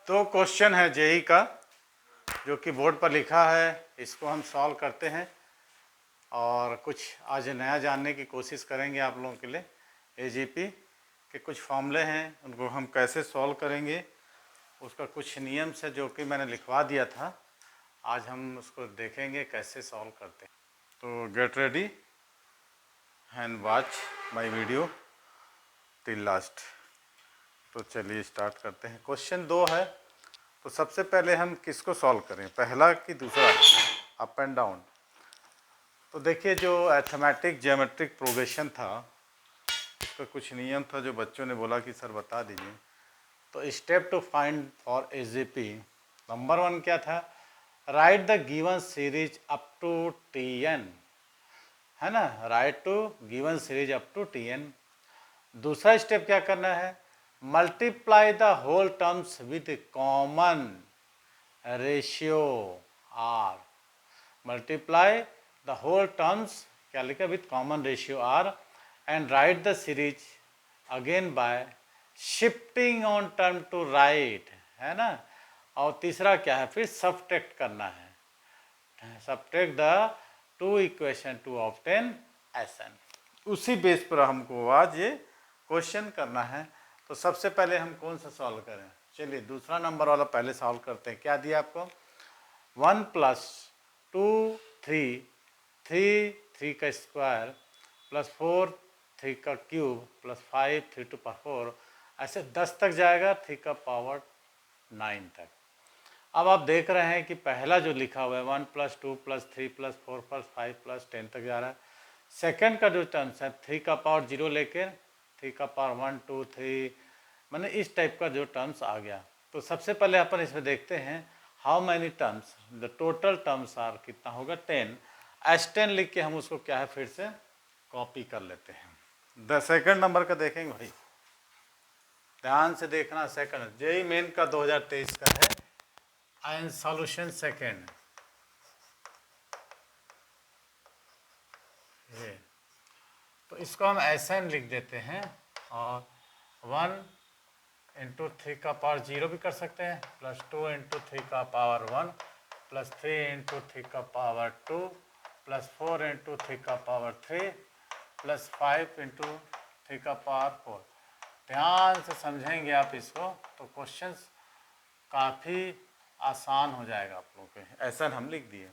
तो क्वेश्चन है जेई का जो कि बोर्ड पर लिखा है, इसको हम सॉल्व करते हैं और कुछ आज नया जानने की कोशिश करेंगे आप लोगों के लिए। एजीपी के कुछ फॉर्मूले हैं, उनको हम कैसे सॉल्व करेंगे, उसका कुछ नियम्स है जो कि मैंने लिखवा दिया था। आज हम उसको देखेंगे कैसे सॉल्व करते हैं। तो get ready and watch my video till last. तो चलिए स्टार्ट करते हैं। क्वेश्चन 2 है, तो सबसे पहले हम किसको सॉल्व करें, पहला कि दूसरा, अप एंड डाउन। तो देखिए जो अरिथमेटिक ज्योमेट्रिक प्रोग्रेशन था, उसका कुछ नियम था जो बच्चों ने बोला कि सर बता दीजिए। तो step to find for AGP, number 1 क्या था, write the given series up to TN, है ना, write to given series up to TN. दूसरा स्टेप क्या करना है, multiply the whole terms with common ratio R, multiply the whole terms क्या लिखा, with common ratio R and write the series again by shifting on term to right, है ना। और तीसरा क्या है, फिर सबट्रैक्ट करना है, subtract the two equation to obtain SN. उसी बेस पर हमको आज ये क्वेश्चन करना है। तो सबसे पहले हम कौन सा सॉल्व करें, चलिए दूसरा नंबर वाला पहले सॉल्व करते हैं। क्या दिया आपको, 1 + 2 3, 3 का स्क्वायर प्लस 4 3 का क्यूब प्लस 5 3 टू पावर 4, ऐसे 10 तक जाएगा, 3 का पावर 9 तक। अब आप देख रहे हैं कि पहला जो लिखा हुआ है 1 + 2 + 3 + 4 + 5 + 10 तक जा रहा है। सेकंड का जो टर्म्स है 3 का पावर 0 लेकर 3 का पावर 1 2 3, मैंने इस टाइप का जो टर्म्स आ गया। तो सबसे पहले अपन इसमें देखते हैं how many terms, the total terms are कितना होगा 10, S10 लिख के हम उसको क्या है फिर से कॉपी कर लेते हैं। द सेकंड नंबर का देखेंगे भाई, ध्यान से देखना। सेकंड जेई मेन का 2023 का है एंड सॉल्यूशन सेकंड, ये तो इसको हम SN लिख देते हैं और 1 × 3 का पावर 0 भी कर सकते हैं, प्लस 2 × 3 का पावर 1 प्लस 3 × 3 का पावर 2 प्लस 4 × 3 का पावर 3 प्लस 5 × 3 का पावर 4। ध्यान से समझेंगे आप इसको तो क्वेश्चंस काफ़ी आसान हो जाएगा आप लोगों के। ऐसा हम लिख दिए।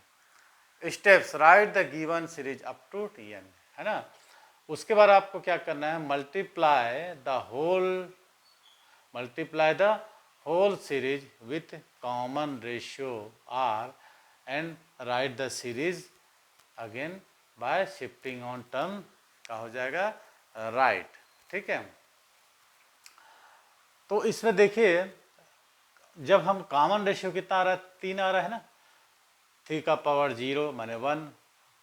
Steps, write the given series up to TN, है ना। उसके बाद आपको क्या करना है, multiply the whole series with common ratio R and write the series again by shifting on term, क्या हो जाएगा राइट, ठीक है। तो इसमें देखिए जब हम कॉमन रेशियो कितना आ रहा है, 3 आ रहा है ना, 3 का पावर 0 माने 1,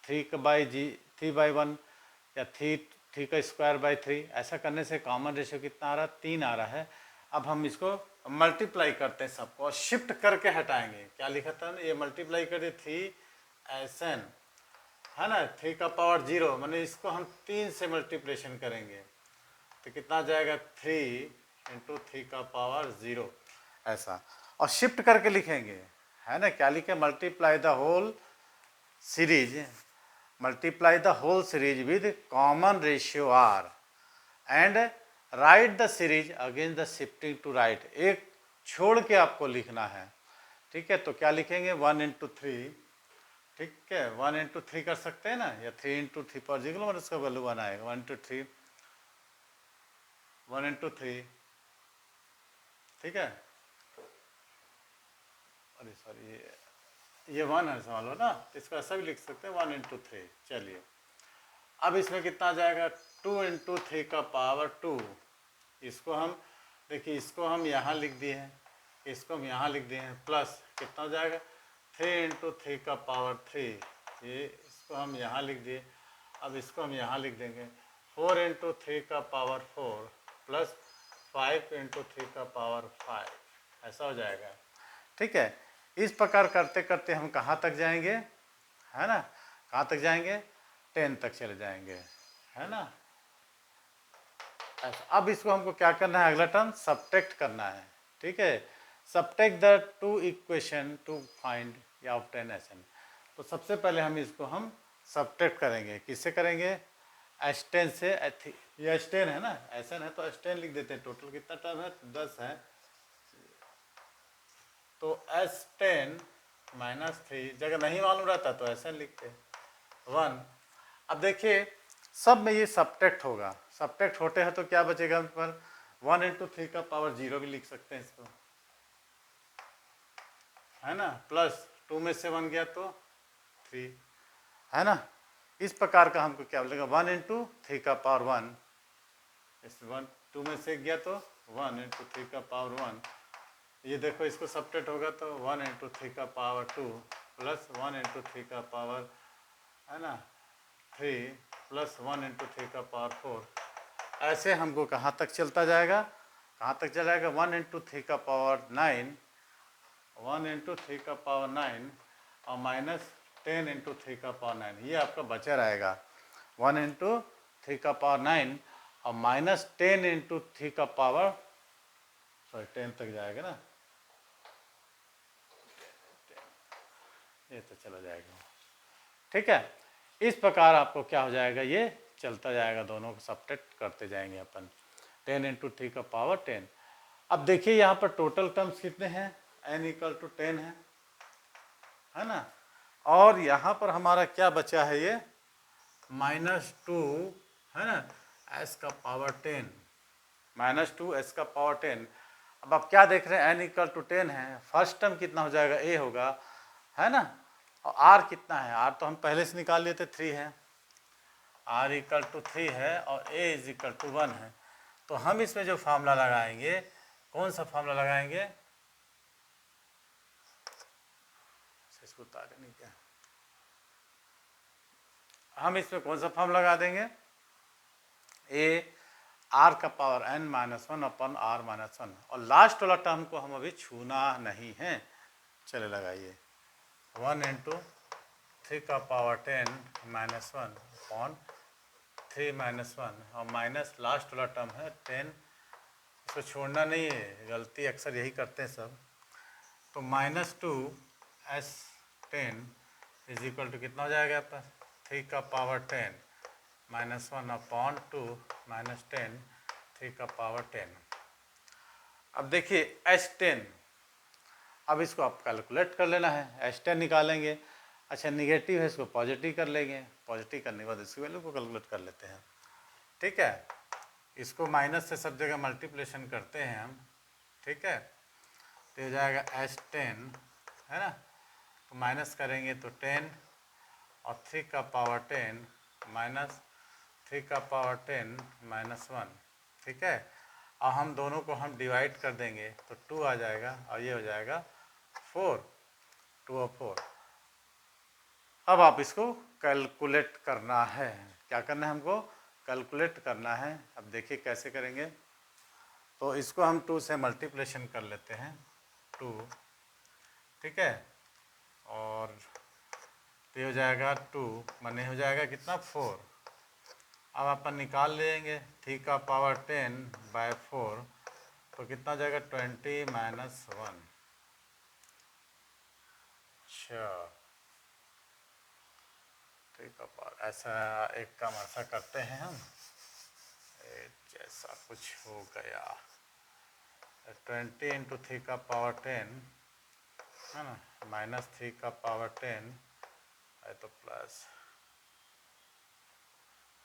3/1 या 3 का स्क्वायर बाई 3, ऐसा करने से कॉमन रेशियो कितना आ रहा है, 3 आ रहा है। अब हम इसको मल्टीप्लाई करते हैं सबको और शिफ्ट करके हटाएंगे। क्या लिखा था ना, ये मल्टीप्लाई कर दे 3SN, है ना, 3 का पावर 0 माने इसको हम 3 से मल्टीप्लेशन करेंगे तो कितना जाएगा 3 × 3 का पावर 0, ऐसा। और शिफ्ट करके लिखेंगे, है ना, क्या लिखे, multiply the whole series with common ratio R and write the series against the shifting to right. एक छोड़ के आपको लिखना है, ठीक है। तो क्या लिखेंगे 1 × 3, ठीक है, 1 × 3 कर सकते हैं ना, या 3 × 3 पर जिगलो मतलब उसका वैल्यू 1 आएगा, 1 × 3, 1 × 3, ठीक है। अरे सॉरी ये 1 है सवाल ना, तो इसको ऐसा भी लिख सकते हैं 1 × 3। चलिए अब इसमें कितना आ जाएगा 2 × 3 का पावर 2, इसको हम देखिए, इसको हम यहाँ लिख दिए हैं, इसको हम यहाँ लिख दिए हैं, प्लस कितना हो जाएगा 3 × 3 का पावर 3, ये इसको हम यहाँ लिख दिए। अब इसको हम यहाँ लिख देंगे 4 × 3 का पावर 4 प्लस 5 × 3 का पावर 5, ऐसा हो जाएगा, ठीक है। इस प्रकार करते करते हम कहाँ तक जाएंगे, है ना, कहाँ तक जाएंगे 10 तक चले जाएंगे, है ना, ऐसा। अब इसको हमको क्या करना है, अगला टर्म सबट्रैक्ट करना है, ठीक है। Subtract the two equation to find या ऑब्टेन Sn। तो सबसे पहले हम इसको हम सबट्रैक्ट करेंगे। किससे करेंगे? Sn से। ये Sn है ना, Sn है तो Sn लिख देते हैं। टोटल कितना टर्म है? 10 है। तो S10 -3 जगह नहीं मालूम रहता तो Sn लिखते 1। अब देखिए सब में ये सबट्रैक्ट होगा। सबट्रैक्ट होते हैं तो क्या बचेगा हम पर? 1 × 3 का पावर 0 भी लिख सकते हैं इसको, है ना। प्लस 2 में से 1 गया तो 3, है ना। इस प्रकार का हमको क्या बोलेगा? 1 × 3 का पावर 1। इस 1 2 में से गया तो 1 × 3 का पावर 1। ये देखो इसको सबट्रैक्ट होगा तो 1 × 3 का पावर 2 प्लस 1 × 3 का पावर, है ना, 3 प्लस 1 × 3 का पावर 4। ऐसे हमको कहाँ तक चलता जाएगा? कहाँ तक चला जाएगा? 1 × 3 का पावर 9, 1 × 3 का पावर 9 और माइनस 10 × 3 का पावर 9। ये आपका बचा रहेगा 1 × 3 का पावर 9 और माइनस 10 × 3 का पावर, सॉरी 10 तक जाएगा ना, ये तो चला जाएगा। ठीक है, इस प्रकार आपको क्या हो जाएगा? ये चलता जाएगा, दोनों को सबट्रैक्ट करते जाएंगे अपन। 10 × 3 का पावर 10। अब देखिए यहाँ पर टोटल टर्म्स कितने हैं? n = 10 है ना। और यहाँ पर हमारा क्या बचा है? ये -2 है ना, s का पावर 10, -2 s का पावर 10। अब आप क्या देख रहे हैं? n = 10 है। फर्स्ट टर्म कितना हो जाएगा? a होगा, है ना। और r कितना है? r तो हम पहले से निकाल लिए थे, 3 है। r = 3 है और a = 1 है। तो हम इसमें जो फार्मूला लगाएंगे, कौन सा फार्मूला लगाएंगे? इसको उतारे नहीं क्या? हम इसमें कौन सा फॉर्म लगा देंगे? a r का पावर n-1 अपन r-1। और लास्ट वाला टर्म को हम अभी छूना नहीं है। चले लगाइए 1 × 3 का पावर 10 -1 अपॉन 3 -1 और माइनस लास्ट वाला टर्म है 10। इसको छोड़ना नहीं है, गलती अक्सर यही करते हैं सब। तो -2 S10 = कितना हो जाएगा आपका? 3 का पावर 10 -1 अपॉन 2 -10 3 का पावर 10। अब देखिए S10, अब इसको आप कैलकुलेट कर लेना है। S10 निकालेंगे। अच्छा निगेटिव है, इसको पॉजिटिव कर लेंगे। पॉजिटिव करने के बाद इसकी वैल्यू को कैलकुलेट कर लेते हैं। ठीक है, इसको माइनस से सब जगह मल्टीप्लिकेशन करते हैं हम। ठीक है, तो हो जाएगा S10, है ना। तो माइनस करेंगे तो 10 और 3 का पावर 10 माइनस 3 का पावर 10 -1। ठीक है, और हम दोनों को हम डिवाइड कर देंगे तो 2 आ जाएगा और ये हो जाएगा 4, 2 और 4। अब आप इसको कैलकुलेट करना है। क्या करना है हमको? कैलकुलेट करना है। अब देखिए कैसे करेंगे। तो इसको हम 2 से मल्टीप्लिकेशन कर लेते हैं, 2। ठीक है, और तो हो जाएगा 2 माने हो जाएगा कितना? 4। अब अपन निकाल लेंगे 3 का पावर 10/4 तो कितना हो जाएगा? 20 -1। अच्छा, 3 का पावर, ऐसा एक काम ऐसा करते हैं हम, जैसा कुछ हो गया 20 × 3 का पावर 10 है ना, -3 का पावर 10 है तो प्लस,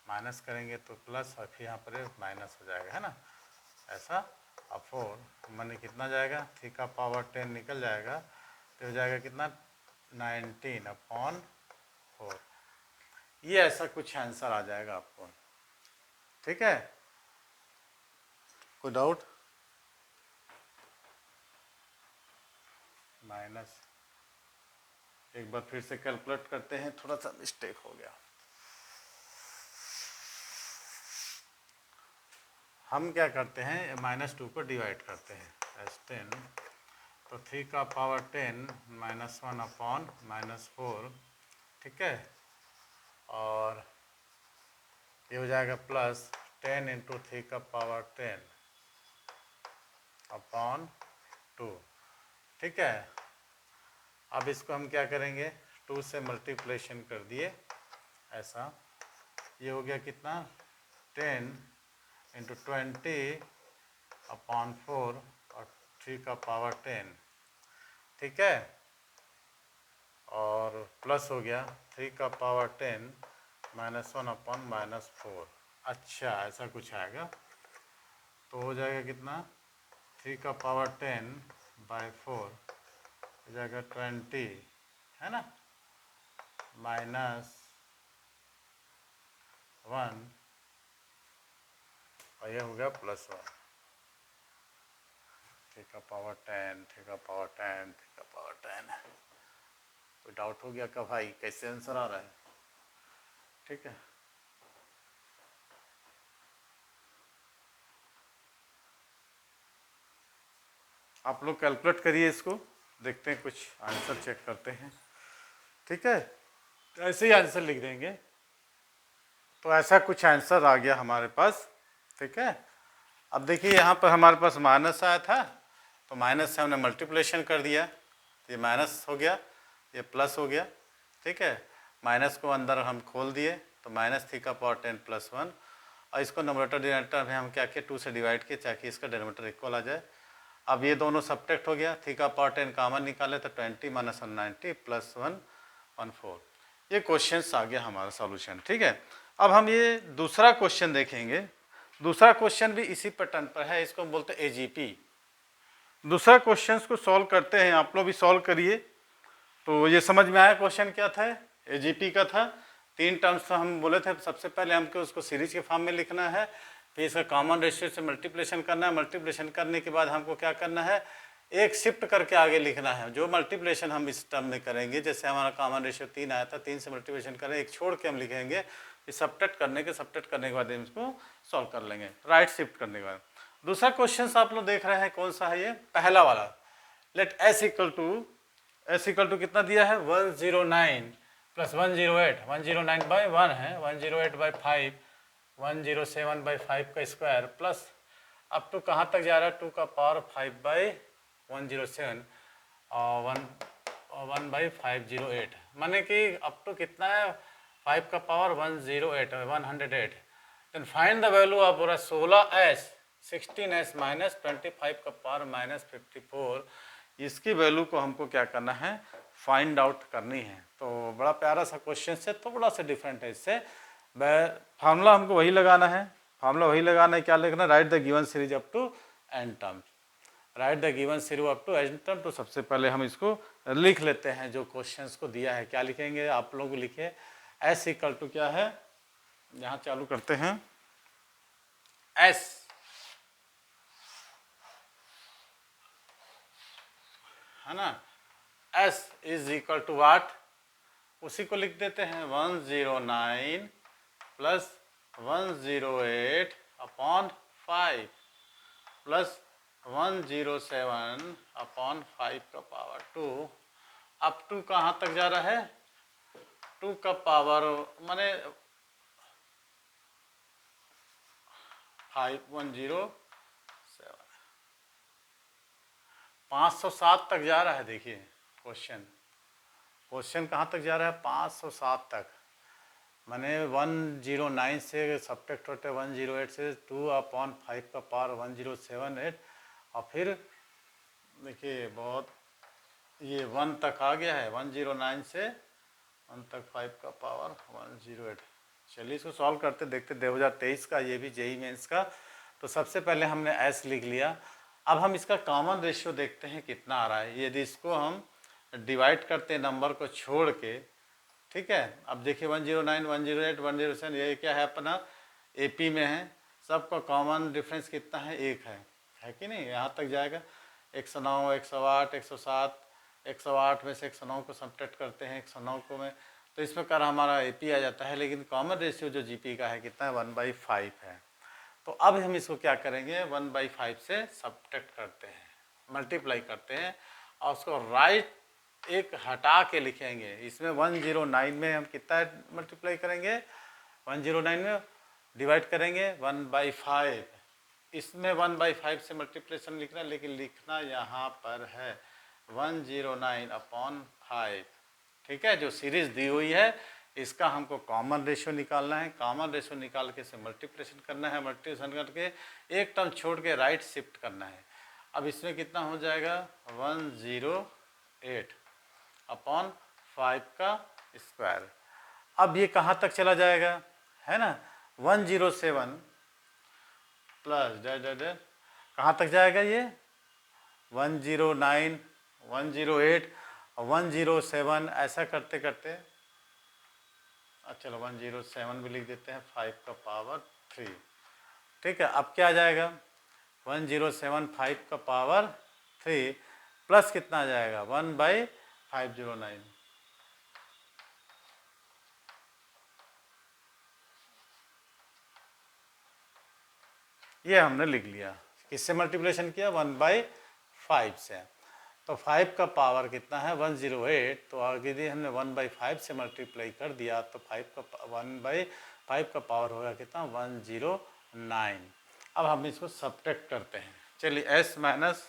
माइनस करेंगे तो प्लस और फिर यहाँ पर माइनस हो जाएगा, है ना, ऐसा। अब 4 माने कितना जाएगा? 3 का पावर 10 निकल जाएगा तो हो जाएगा कितना? 19/4। ये ऐसा कुछ आंसर आ जाएगा आपको। ठीक है, कोई डाउट? माइनस एक बार फिर से कैलकुलेट करते हैं, थोड़ा सा मिस्टेक हो गया। हम क्या करते हैं? -2 को डिवाइड करते हैं। S10 तो 3 का पावर 10 -1 अपॉन -4। ठीक है, और ये हो जाएगा प्लस 10 × 3 का पावर 10 अपॉन 2। ठीक है। अब इसको हम क्या करेंगे, 2 से मल्टीप्लेशन कर दिए ऐसा, ये हो गया कितना 10 इंटू 20/4 और 3 का पावर 10, ठीक है। और प्लस हो गया 3 का पावर 10 -1/-4। अच्छा ऐसा कुछ आएगा तो हो जाएगा कितना 3 का पावर 10/4 हो जाएगा 20, है ना, -1 और ये हो गया +1। 3 का पावर 10, 3 का पावर 10, 3 का पावर 10। कोई डाउट हो गया क्या भाई, कैसे आंसर आ रहा है? ठीक है, आप लोग कैलकुलेट करिए इसको, देखते हैं कुछ आंसर चेक करते हैं। ठीक है, ऐसे ही आंसर लिख देंगे। तो ऐसा कुछ आंसर आ गया हमारे पास। ठीक है, अब देखिए यहाँ पर हमारे पास माइनस आया था, तो माइनस से हमने मल्टीप्लिकेशन कर दिया, ये माइनस हो गया, ये प्लस हो गया। ठीक है, माइनस को अंदर हम खोल दिए, तो -3 का पावर 10 + 1, और इसको नंबरेटर डिनोमिनेटर में हम क्या किए 2 से डिवाइड किए ताकि इसका डिनोमिनेटर इक्वल आ जाए। अब ये दोनों सब्ट्रैक्ट हो गया, 3 का पावर 10 कॉमन निकाले तो 20 - 190 + 1 14। ये क्वेश्चंस आ गया हमारा सॉल्यूशन। ठीक है, अब हम ये दूसरा क्वेश्चन देखेंगे। दूसरा क्वेश्चन भी इसी पैटर्न पर है, इसको हम बोलते हैं AGP। दूसरा क्वेश्चन को सॉल्व करते हैं, आप लोग भी सॉल्व करिए। तो ये समझ में आया क्वेश्चन क्या था, AGP का था। 3 टर्म्स तो हम बोले थे, सबसे पहले हमको उसको सीरीज के फॉर्म में लिखना है, फिर इसका कॉमन रेशियो से मल्टीप्लिकेशन करना है, मल्टीप्लिकेशन करने के बाद हमको क्या करना है, एक शिफ्ट करके आगे लिखना है। जो मल्टीप्लिकेशन हम इस टर्म में करेंगे, जैसे हमारा कॉमन रेशियो 3 आया था, 3 से मल्टीप्लिकेशन करें, एक छोड़ के हम लिखेंगे, फिर सब्ट्रैक्ट करने के बाद इसको सॉल्व कर लेंगे, राइट शिफ्ट करने के बाद। दूसरा क्वेश्चन आप लोग देख रहे हैं कौन सा है, ये पहला वाला। लेट S इक्वल टू कितना दिया है 109 + 108, 109/1 है, 108/5, 107/5 का स्क्वायर प्लस अप टू कहाँ तक जा रहा है 2 का पावर 5/107 और 1/508, माने कि अप टू कितना है 5 का power 108। Then find the value of 16s 16s minus 25 का पावर -54। इसकी वैल्यू को हमको क्या करना है, फाइंड आउट करनी है। तो बड़ा प्यारा सा क्वेश्चन से थोड़ा सा डिफरेंट है इससे। फार्मूला हमको वही लगाना है, क्या लिखना, write the given series up to n terms, write the given series up to n term. तो सबसे पहले हम इसको लिख लेते हैं, जो क्वेश्चंस को दिया है। क्या लिखेंगे आप लोग लिखे, S इक्वल टू क्या है, यहाँ चालू करते हैं, S है ना, S इज इक्वल टू वाट, उसी को लिख देते हैं 109 + 108/5 + 107/5 का पावर 2 अप टू कहाँ तक जा रहा है 2 का पावर माने 107 507 तक जा रहा है। देखिए क्वेश्चन कहाँ तक जा रहा है 507 तक, माने 109 से सब्ट्रैक्ट होते 108 से 2/5 का पावर 1078, और फिर देखिए बहुत ये 1 तक आ गया है, 109 से 1 तक 5 का पावर 108। चलिए इसको सॉल्व करते देखते, 2023 का ये भी JEE मेंस का। तो सबसे पहले हमने S लिख लिया। अब हम इसका कॉमन रेशियो देखते हैं कितना आ रहा है। यदि इसको हम डिवाइड करते हैं नंबर को छोड़ के, ठीक है। अब देखिए 109, 108, 107 ये क्या है अपना AP में है, सबका कॉमन डिफरेंस कितना है 1 है कि नहीं, यहाँ तक जाएगा 109, 108, 107, 108 में से 109 को सब्ट्रैक्ट करते हैं 109 को में, तो इस प्रकार हमारा AP आ जाता है। लेकिन कॉमन रेशियो जो GP का है कितना है 1/5 है। तो अब हम इसको क्या करेंगे 1/5 से सब्ट्रैक्ट करते हैं, मल्टीप्लाई करते हैं, और उसको राइट एक हटा के लिखेंगे। इसमें 109 में हम कितना मल्टीप्लाई करेंगे, 109 में डिवाइड करेंगे 1/5, इसमें 1/5 से मल्टीप्लिकेशन लिखना, लेकिन लिखना यहाँ पर है 109 अपॉन 5। ठीक है, जो सीरीज दी हुई है इसका हमको कॉमन रेशियो निकालना है। कॉमन रेशियो निकाल के से मल्टीप्लिकेशन करना है, मल्टीप्लिकेशन करके एक टर्म छोड़ के राइट शिफ्ट करना है। अब इसमें कितना हो जाएगा 108 अपॉन 5 का स्क्वायर। अब ये कहाँ तक चला जाएगा, है ना, 107 प्लस डैड कहाँ तक जाएगा ये 109 108 और 107 ऐसा करते करते, चलो 107 भी लिख देते हैं 5 का पावर 3। ठीक है, अब क्या आ जाएगा 107 5 का पावर 3 प्लस कितना आ जाएगा 1/509। ये हमने लिख लिया, किससे मल्टीप्लिकेशन किया 1/5 से। तो 5 का पावर कितना है 108, तो आगे दी हमने 1/5 से मल्टीप्लाई कर दिया तो 1/5 का पावर होगा कितना 109। अब हम इसको सब्ट्रैक्ट करते हैं। चलिए s माइनस,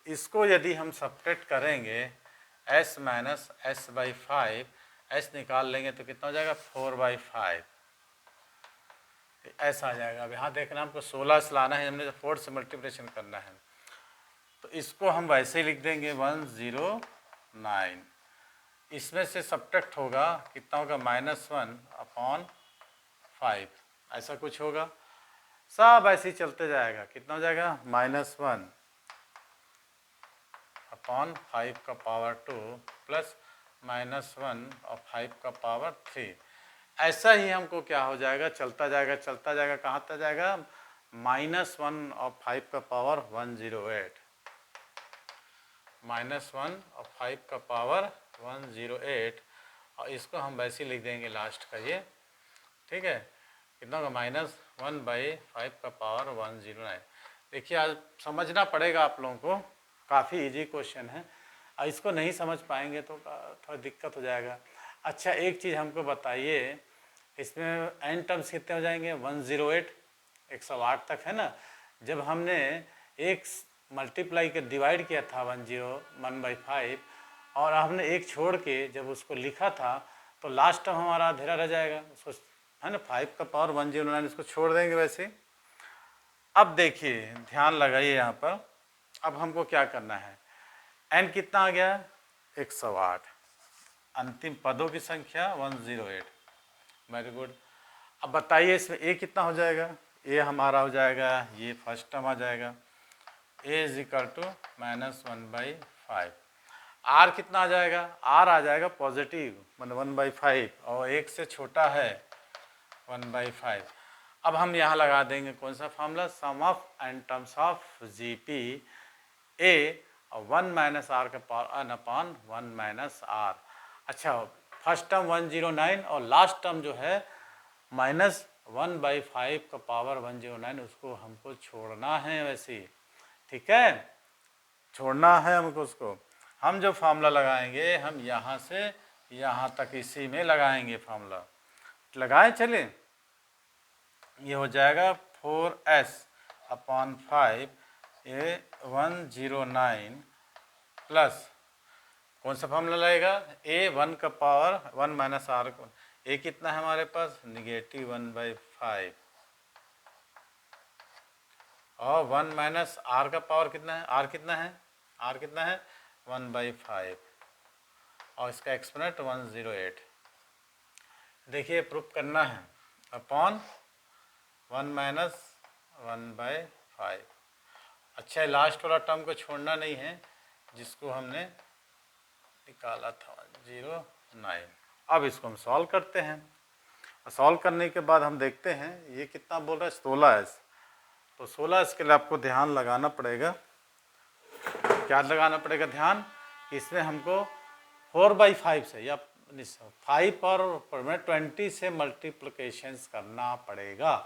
इसको यदि हम सब्ट्रैक्ट करेंगे s माइनस s/5, s निकाल लेंगे तो कितना हो जाएगा 4/5 ऐसा आ जाएगा। अब यहाँ देखना हमको 16 से लाना है, हमने तो 4 से मल्टीप्लिकेशन करना है, तो इसको हम वैसे ही लिख देंगे 109। इसमें से सब्ट्रैक्ट होगा कितना होगा -1 अपॉन 5 ऐसा कुछ होगा। सब ऐसे ही चलते जाएगा, कितना हो जाएगा -1 अपॉन 5 का पावर 2 प्लस -1 और 5 का पावर 3। ऐसा ही हमको क्या हो जाएगा, चलता जाएगा कहाँ तक जाएगा -1 और 5 का पावर 108, -1 और 5 का पावर 108, और इसको हम वैसे ही लिख देंगे लास्ट का ये। ठीक है, कितना होगा -1/5 का पावर 109। देखिए आज समझना पड़ेगा आप लोगों को, काफ़ी इजी क्वेश्चन है, और इसको नहीं समझ पाएंगे तो थोड़ा दिक्कत हो जाएगा। अच्छा एक चीज़ हमको बताइए, इसमें n टर्म्स कितने हो जाएंगे 108 108 तक है ना। जब हमने एक मल्टीप्लाई के डिवाइड किया था 101/5 और हमने एक छोड़ के जब उसको लिखा था तो लास्ट टर्म हमारा अधेरा रह जाएगा उसको, है ना, 5 का पावर 109 इसको छोड़ देंगे वैसे। अब देखिए ध्यान लगाइए यहाँ पर, अब हमको क्या करना है, n कितना आ गया 108, अंतिम पदों की संख्या 108। Very good. अब बताइए इसमें a कितना हो जाएगा, a हमारा हो जाएगा ये फर्स्ट टर्म आ जाएगा a is equal to -1/5। r कितना आ जाएगा, r आ जाएगा पॉजिटिव 1/5 और 1 से छोटा है 1/5। अब हम यहाँ लगा देंगे कौन सा formula, sum of n terms of GP a और 1 - r का पावर n अपॉन 1 - r। अच्छा फर्स्ट टर्म 109 और लास्ट टर्म जो है -1/5 का पावर 109, उसको हमको छोड़ना है वैसे ही। ठीक है, छोड़ना है हमको उसको। हम जो फार्मूला लगाएंगे हम यहाँ से यहाँ तक इसी में लगाएंगे फार्मूला, लगाए चले। ये हो जाएगा 4s अपॉन 5 a 109 प्लस कौन सा फॉर्मूला लगेगा a 1 का पावर 1 - r को, a कितना है हमारे पास -1/5 और 1 - r का पावर कितना है, r कितना है 1/5 और इसका एक्सपोनेंट 108। देखिए प्रूफ करना है अपॉन 1 - 1/5। अच्छा लास्ट वाला टर्म को छोड़ना नहीं है जिसको हमने निकाला था 109। अब इसको हम सॉल्व करते हैं, सॉल्व करने के बाद हम देखते हैं ये कितना बोल रहा है 16s। तो 16s के लिए आपको ध्यान लगाना पड़ेगा, क्या लगाना पड़ेगा ध्यान, कि इसमें हमको 4/5 से या 5 और 20 से मल्टीप्लिकेशंस करना पड़ेगा,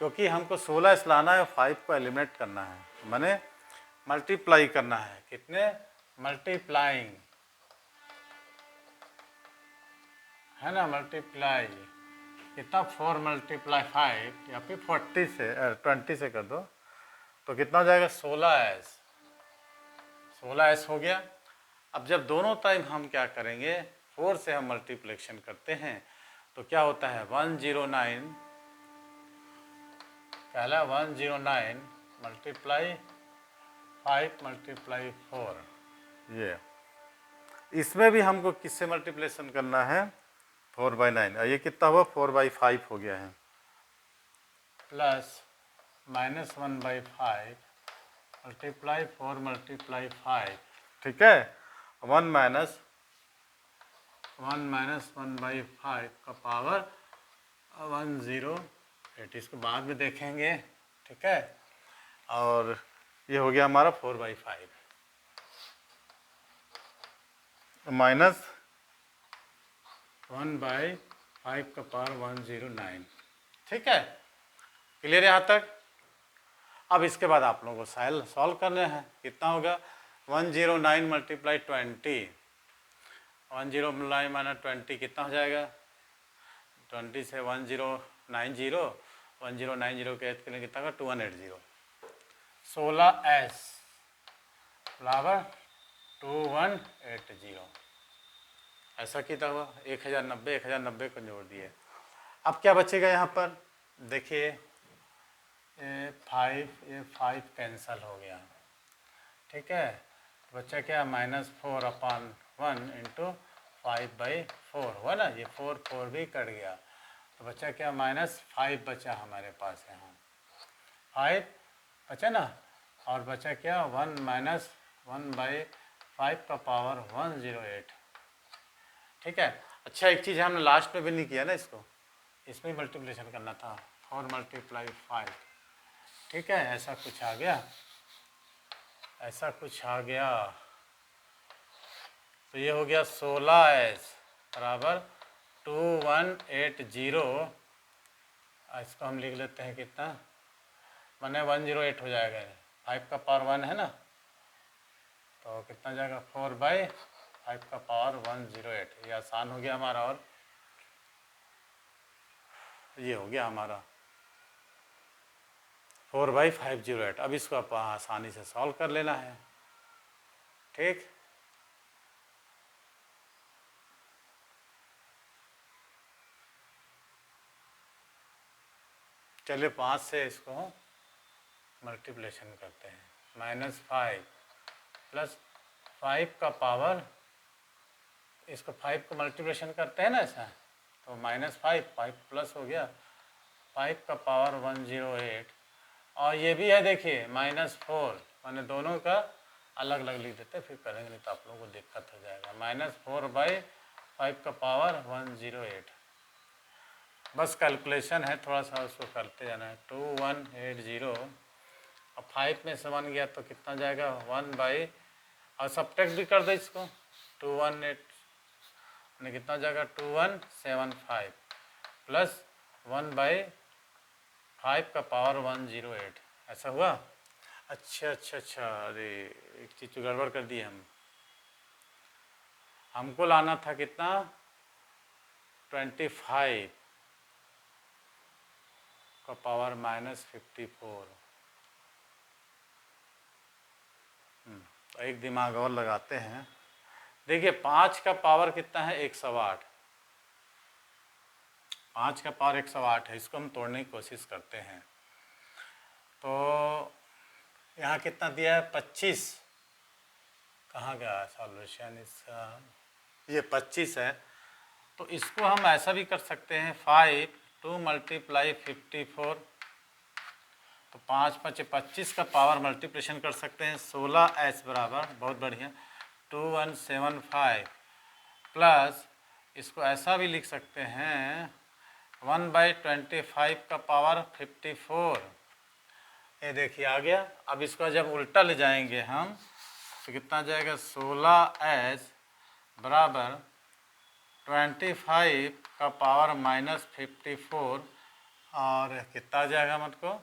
क्योंकि हमको 16s लाना है, 5 को एलिमिनेट करना है, माने मल्टीप्लाई करना है। कितने मल्टीप्लाइंग है ना, मल्टीप्लाई कितना 4 × 5 या फिर 20 से कर दो तो कितना हो जाएगा 16s 16s हो गया। अब जब दोनों टाइम हम क्या करेंगे, 4 से हम मल्टीप्लिकेशन करते हैं तो क्या होता है 109, पहला 109 मल्टीप्लाई 5 मल्टीप्लाई 4, ये इसमें भी हमको किससे मल्टीप्लिकेशन करना है 4/9, ये कितना हुआ 4/5 हो गया है, प्लस -1/5 मल्टीप्लाई 4 मल्टीप्लाई 5, ठीक है। 1 माइनस 1/5 का पावर 108, इसको बाद में देखेंगे, ठीक है। और ये हो गया हमारा 4/5 माइनस 1/5 का पावर 109, ठीक है। क्लियर यहाँ तक। अब इसके बाद आप लोगों को सॉल्व करने हैं। कितना होगा 109 मल्टीप्लाई 20, 109 माइनस 20 कितना हो जाएगा, 20 से 1090 के ऐड करेंगे कितना का 2180, 16s बराबर 2180, ऐसा कितना हुआ 1090 को जोड़ दिए। अब क्या बचेगा यहाँ पर, देखिए ये 5 कैंसल हो गया, ठीक है। बच्चा क्या -4/1 इंटू 5/4 हुआ ना, ये 4 भी कट गया, तो बच्चा क्या -5 बचा हमारे पास यहाँ, 5 बचा ना, और बचा क्या 1 माइनस 1/5 का पावर 108, ठीक है। अच्छा एक चीज़ हमने लास्ट में भी नहीं किया ना, इसमें मल्टीप्लिकेशन करना था 4 मल्टीप्लाई 5, ठीक है। ऐसा कुछ आ गया, तो ये हो गया 16s बराबर 2180, इसको हम लिख लेते हैं कितना, माने 108 हो जाएगा, 5 का पावर 1 है ना, तो कितना जाएगा 4/5 का पावर 108, ये आसान हो गया हमारा। और ये हो गया हमारा 4/508। अब इसको आप आसानी से सॉल्व कर लेना है, ठीक। चलिए 5 से इसको मल्टीप्लिकेशन करते हैं, -5 प्लस 5 का पावर, इसको 5 को मल्टीप्लिकेशन करते हैं ना ऐसा, तो -5 प्लस हो गया 5 का पावर 108, और ये भी है देखिए -4, मैंने दोनों का अलग अलग लिख देते फिर करेंगे, नहीं तो आप लोगों को दिक्कत हो जाएगा। -4/5 का पावर 108, बस कैलकुलेशन है, थोड़ा सा उसको करते जाना है। 2180, और 5 में से 1 गया तो कितना जाएगा 1/, और सब्ट्रैक्ट भी कर दो इसको, 218 ने कितना जाएगा 2175 प्लस 1/5 का पावर 108, ऐसा हुआ। अच्छा, अरे एक चीज़ तो गड़बड़ कर दी हमको लाना था कितना 25 का पावर -54, तो एक दिमाग और लगाते हैं। देखिए 5 का पावर कितना है 108, 5 का पावर 108 है, इसको हम तोड़ने की कोशिश करते हैं। तो यहाँ कितना दिया है 25, कहाँ गया सॉल्यूशन इसका, ये 25 है, तो इसको हम ऐसा भी कर सकते हैं 5 2 मल्टीप्लाई 54, तो 5 5 25 का पावर मल्टीप्लिकेशन कर सकते हैं 16s बराबर, बहुत बढ़िया 2175 प्लस इसको ऐसा भी लिख सकते हैं 1/25 का पावर 54, ये देखिए आ गया। अब इसको जब उल्टा ले जाएंगे हम तो कितना जाएगा 16s बराबर 25 का पावर -54, और कितना आ जाएगा हमको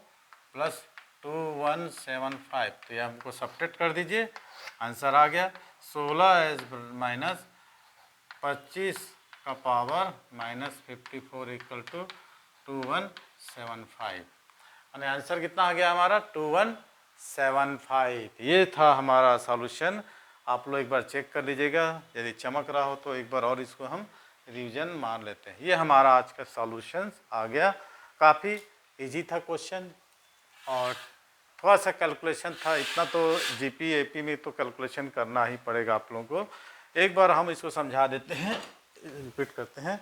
+2175, तो ये हमको सब्ट्रैक्ट कर दीजिए, आंसर आ गया 16s माइनस 25 का पावर -54 इक्वल टू 2175, यानी आंसर कितना आ गया हमारा 2175। 75। ये था हमारा सॉल्यूशन। आप लोग एक बार चेक कर लीजिएगा, यदि चमक रहा हो तो एक बार और इसको हम रिवीजन मार लेते हैं। ये हमारा आज का सॉल्यूशन आ गया। काफ़ी इजी था क्वेश्चन और थोड़ा सा कैलकुलेशन था। इतना तो जीपी एपी में तो कैलकुलेशन करना ही पड़ेगा आप लोगों को। एक बार हम इसको समझा देते हैं, रिपीट करते हैं।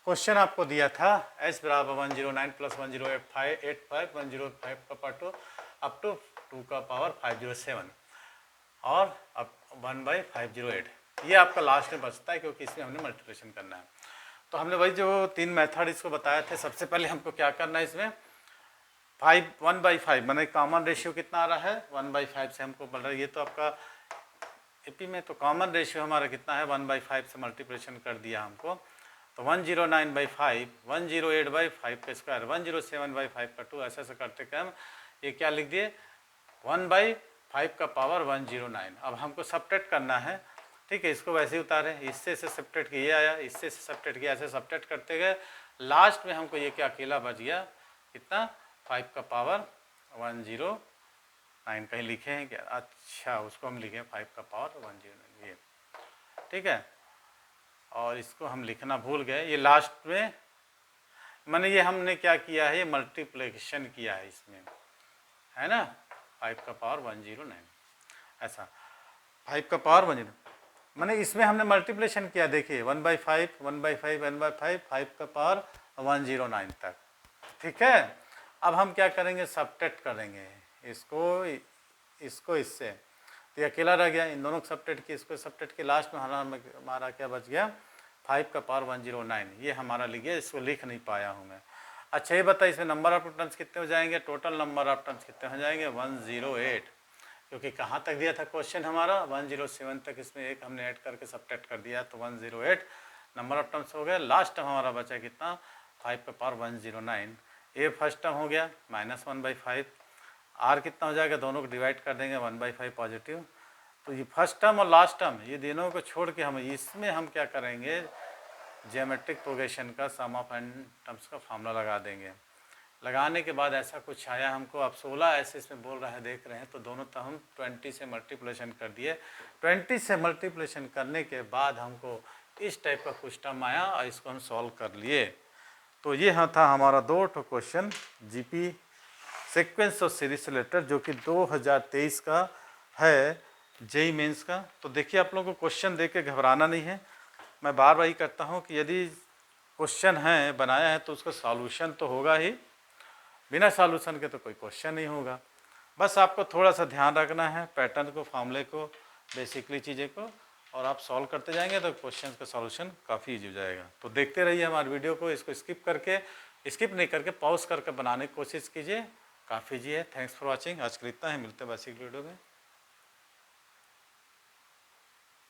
क्वेश्चन आपको दिया था एस बराबर 109 प्लस 1085 105 का पार्ट अप टू 2 का पावर 507 और अब 1/508। ये आपका लास्ट में बचता है क्योंकि इसमें हमने मल्टीप्लिकेशन करना है। तो हमने वही जो 3 मेथड इसको बताए थे। सबसे पहले हमको क्या करना है, इसमें 1/5 मैंने कॉमन रेशियो कितना आ रहा है 1/5 से हमको बढ़ रहा है। ये तो आपका एपी में तो कॉमन रेशियो हमारा कितना है 1/5 से मल्टीप्लिकेशन कर दिया हमको। तो 109/5 108/5 का स्क्वायर 107/5 का 2 ऐसे करते के हम ये क्या लिख दिए 1/5 का पावर 109। अब हमको सब्ट्रैक्ट करना है, ठीक है। इसको वैसे ही उतारे, इससे से सब्ट्रैक्ट किया आया, इससे से सब्ट्रैक्ट किया, ऐसे सब्ट्रैक्ट करते गए। लास्ट में हमको ये क्या अकेला बच गया कितना 5 का पावर 109। कहीं लिखे हैं क्या? अच्छा, उसको हम लिखे 5 का पावर 109, ये ठीक है। और इसको हम लिखना भूल गए। ये लास्ट में मैंने ये हमने क्या किया है, ये मल्टीप्लिकेशन किया है इसमें, है ना। 5 का पावर 109 ऐसा 5 का पावर 109 मैंने इसमें हमने मल्टीप्लिकेशन किया। देखिए 1/5 1/5 1/5 5 का पावर 109 तक, ठीक है। अब हम क्या करेंगे, सब्ट्रैक्ट करेंगे इसको इससे। तो ये अकेला रह गया, इन दोनों को सब्ट्रैक्ट किया, इसको सब्ट्रैक्ट किया। लास्ट में हमारा क्या बच गया 5 का पावर 109। ये हमारा लिख गया, इसको लिख नहीं पाया हूँ मैं। अच्छा ये बताइए इसमें नंबर ऑफ टर्न्स कितने हो जाएंगे, टोटल नंबर ऑफ टर्न्स कितने हो जाएंगे 108। क्योंकि कहाँ तक दिया था क्वेश्चन हमारा 107 तक, इसमें एक हमने ऐड करके सब्ट्रैक्ट कर दिया तो 108 नंबर ऑफ टर्म्स हो गए। लास्ट टर्म हमारा बचा कितना 5 का पावर 109। ये फर्स्ट टर्म हो गया -1/5। आर कितना हो जाएगा, दोनों को डिवाइड कर देंगे 1/5 पॉजिटिव। तो ये फर्स्ट टर्म और लास्ट टर्म ये दोनों को छोड़ के हम इसमें हम क्या करेंगे ज्योमेट्रिक प्रोग्रेशन का सम ऑफ एन टर्म्स का फार्मूला लगा देंगे। लगाने के बाद ऐसा कुछ आया हमको, अब 16 ऐसे इसमें बोल रहा है, देख रहे हैं। तो दोनों तो हम 20 से मल्टीप्लिकेशन कर दिए। 20 से मल्टीप्लिकेशन करने के बाद हमको इस टाइप का कुछ टर्म आया और इसको हम सॉल्व कर लिए। तो ये हाँ था हमारा 2 क्वेश्चन जीपी सीक्वेंस और सीरीज से रिलेटेड, जो कि 2023 का है जेई मेंस का। तो देखिए आप लोगों को क्वेश्चन देख के घबराना नहीं है। मैं बार बार ही करता हूँ कि यदि क्वेश्चन है बनाया है तो उसका सॉल्यूशन तो होगा ही, बिना सॉल्यूशन के तो कोई क्वेश्चन नहीं होगा। बस आपको थोड़ा सा ध्यान रखना है पैटर्न को, फार्मूले को, बेसिकली चीज़ें को, और आप सॉल्व करते जाएंगे तो क्वेश्चन का सॉल्यूशन काफ़ी ईजी हो जाएगा। तो देखते रहिए हमारे वीडियो को, इसको स्किप नहीं करके पॉज करके बनाने की कोशिश कीजिए, काफ़ी ईजी है। Thanks for watching. आज के लिए इतना ही, मिलते हैं बेसिक वीडियो में।